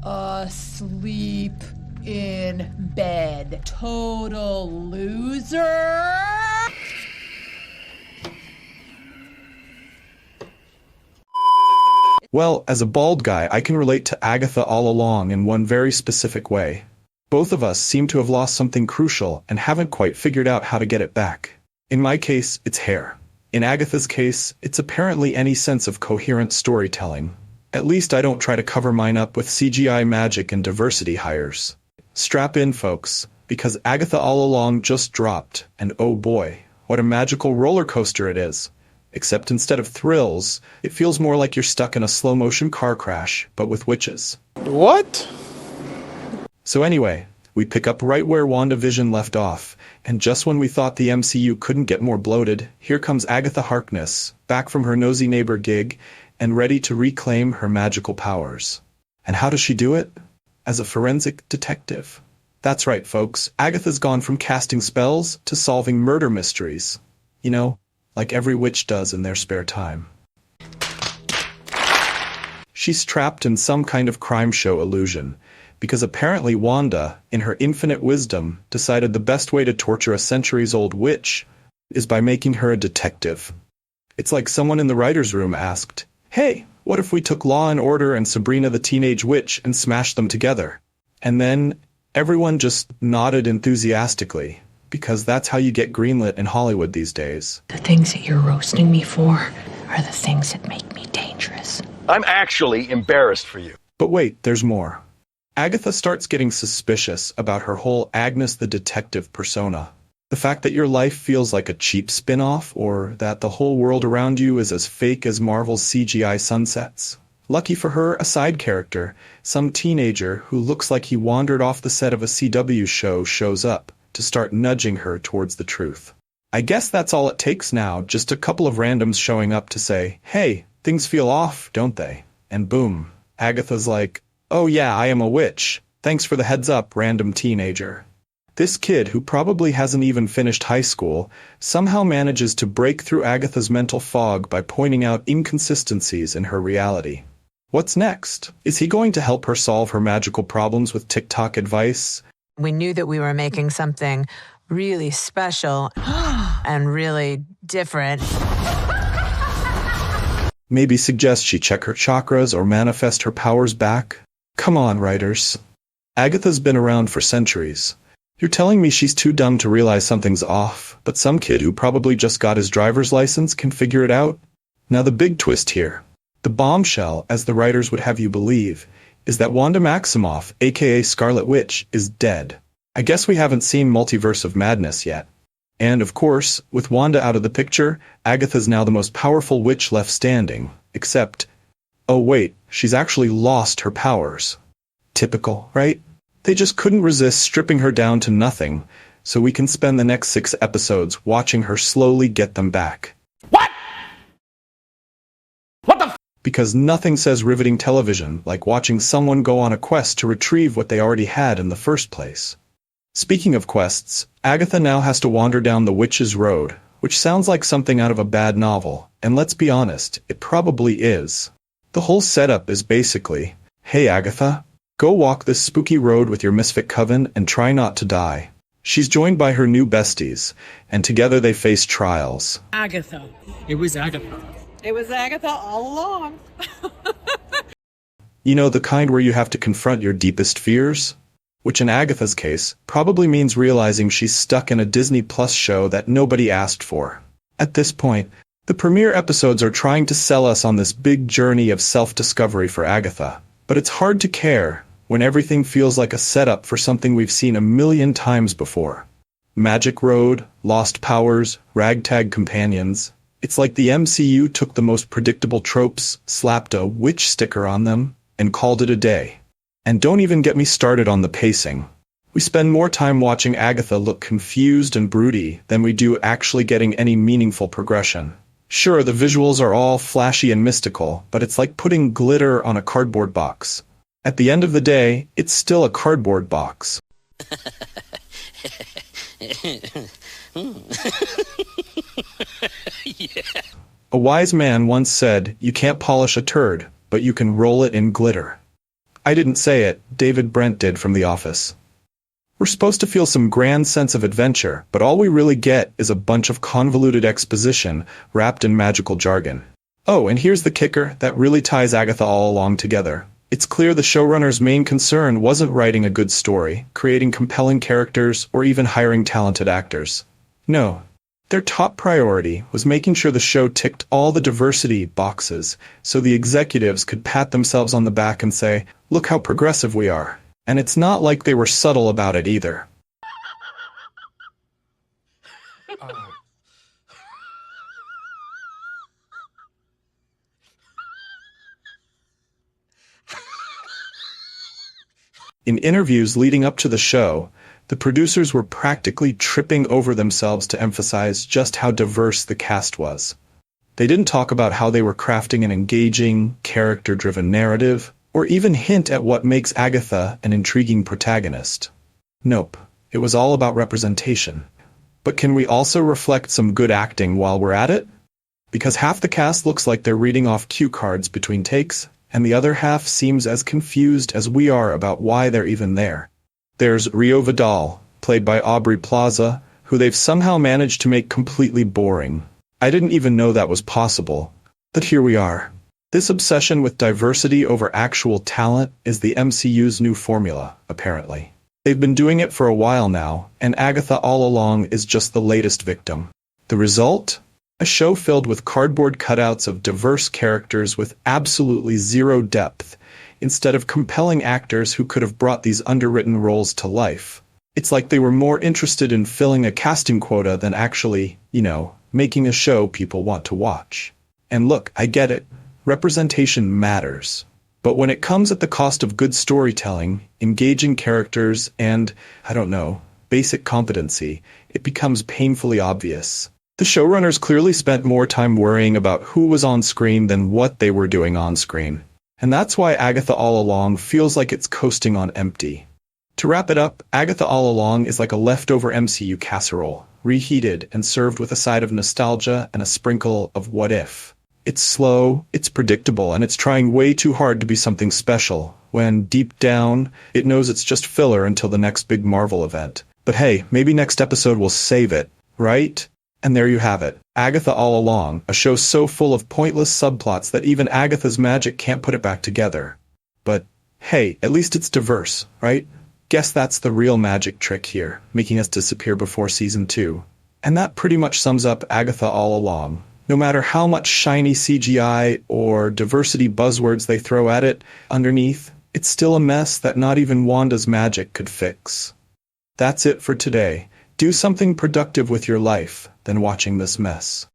Asleep in bed. Total loser. Well, as a bald guy, I can relate to Agatha All Along in one very specific way. Both of us seem to have lost something crucial and haven't quite figured out how to get it back. In my case, it's hair. In Agatha's case, it's apparently any sense of coherent storytelling. At least I don't try to cover mine up with CGI magic and diversity hires. Strap in, folks, because Agatha All Along just dropped, and oh boy, what a magical roller coaster it is. Except instead of thrills, it feels more like you're stuck in a slow-motion car crash, but with witches. What? So anyway, we pick up right where WandaVision left off, and just when we thought the MCU couldn't get more bloated, here comes Agatha Harkness, back from her nosy neighbor gig, and ready to reclaim her magical powers. And how does she do it? As a forensic detective. That's right, folks, Agatha's gone from casting spells to solving murder mysteries. You know, like every witch does in their spare time. She's trapped in some kind of crime show illusion, because apparently Wanda, in her infinite wisdom, decided the best way to torture a centuries-old witch is by making her a detective. It's like someone in the writer's room asked, "Hey, what if we took Law and Order and Sabrina the Teenage Witch and smashed them together?" And then everyone just nodded enthusiastically, because that's how you get greenlit in Hollywood these days. The things that you're roasting me for are the things that make me dangerous. I'm actually embarrassed for you. But wait, there's more. Agatha starts getting suspicious about her whole Agnes the Detective persona. The fact that your life feels like a cheap spin-off, or that the whole world around you is as fake as Marvel's CGI sunsets. Lucky for her, a side character, some teenager who looks like he wandered off the set of a CW show, shows up to start nudging her towards the truth. I guess that's all it takes now, just a couple of randoms showing up to say, "Hey, things feel off, don't they?" And boom, Agatha's like, "Oh yeah, I am a witch. Thanks for the heads up, random teenager." This kid, who probably hasn't even finished high school, somehow manages to break through Agatha's mental fog by pointing out inconsistencies in her reality. What's next? Is he going to help her solve her magical problems with TikTok advice? We knew that we were making something really special and really different. Maybe suggest she check her chakras or manifest her powers back? Come on, writers. Agatha's been around for centuries. You're telling me she's too dumb to realize something's off, but some kid who probably just got his driver's license can figure it out? Now the big twist here. The bombshell, as the writers would have you believe, is that Wanda Maximoff, aka Scarlet Witch, is dead. I guess we haven't seen Multiverse of Madness yet. And, of course, with Wanda out of the picture, Agatha's now the most powerful witch left standing, except, oh wait, she's actually lost her powers. Typical, right? They just couldn't resist stripping her down to nothing, so we can spend the next 6 episodes watching her slowly get them back. What? What the f? Because nothing says riveting television like watching someone go on a quest to retrieve what they already had in the first place. Speaking of quests, Agatha now has to wander down the Witch's Road, which sounds like something out of a bad novel, and let's be honest, it probably is. The whole setup is basically, "Hey Agatha, go walk this spooky road with your misfit coven and try not to die." She's joined by her new besties, and together they face trials. Agatha. It was Agatha. It was Agatha all along. You know, the kind where you have to confront your deepest fears? Which in Agatha's case, probably means realizing she's stuck in a Disney Plus show that nobody asked for. At this point, the premiere episodes are trying to sell us on this big journey of self-discovery for Agatha. But it's hard to care when everything feels like a setup for something we've seen a million times before. Magic Road, Lost Powers, Ragtag Companions. It's like the MCU took the most predictable tropes, slapped a witch sticker on them, and called it a day. And don't even get me started on the pacing. We spend more time watching Agatha look confused and broody than we do actually getting any meaningful progression. Sure, the visuals are all flashy and mystical, but it's like putting glitter on a cardboard box. At the end of the day, it's still a cardboard box. Yeah. A wise man once said, "You can't polish a turd, but you can roll it in glitter." I didn't say it, David Brent did from The Office. We're supposed to feel some grand sense of adventure, but all we really get is a bunch of convoluted exposition wrapped in magical jargon. Oh, and here's the kicker that really ties Agatha All Along together. It's clear the showrunner's main concern wasn't writing a good story, creating compelling characters, or even hiring talented actors. No. Their top priority was making sure the show ticked all the diversity boxes so the executives could pat themselves on the back and say, "Look how progressive we are." And it's not like they were subtle about it either. In interviews leading up to the show, the producers were practically tripping over themselves to emphasize just how diverse the cast was. They didn't talk about how they were crafting an engaging, character-driven narrative, or even hint at what makes Agatha an intriguing protagonist. Nope, it was all about representation. But can we also reflect some good acting while we're at it? Because half the cast looks like they're reading off cue cards between takes, and the other half seems as confused as we are about why they're even there. There's Rio Vidal, played by Aubrey Plaza, who they've somehow managed to make completely boring. I didn't even know that was possible. But here we are. This obsession with diversity over actual talent is the MCU's new formula, apparently. They've been doing it for a while now, and Agatha All Along is just the latest victim. The result? A show filled with cardboard cutouts of diverse characters with absolutely zero depth, instead of compelling actors who could have brought these underwritten roles to life. It's like they were more interested in filling a casting quota than actually, making a show people want to watch. And look, I get it. Representation matters. But when it comes at the cost of good storytelling, engaging characters, and, basic competency, it becomes painfully obvious. The showrunners clearly spent more time worrying about who was on screen than what they were doing on screen. And that's why Agatha All Along feels like it's coasting on empty. To wrap it up, Agatha All Along is like a leftover MCU casserole, reheated and served with a side of nostalgia and a sprinkle of what if. It's slow, it's predictable, and it's trying way too hard to be something special, when, deep down, it knows it's just filler until the next big Marvel event. But hey, maybe next episode will save it, right? And there you have it, Agatha All Along, a show so full of pointless subplots that even Agatha's magic can't put it back together. But, hey, at least it's diverse, right? Guess that's the real magic trick here, making us disappear before season 2. And that pretty much sums up Agatha All Along. No matter how much shiny CGI or diversity buzzwords they throw at it, underneath, it's still a mess that not even Wanda's magic could fix. That's it for today. Do something productive with your life than watching this mess.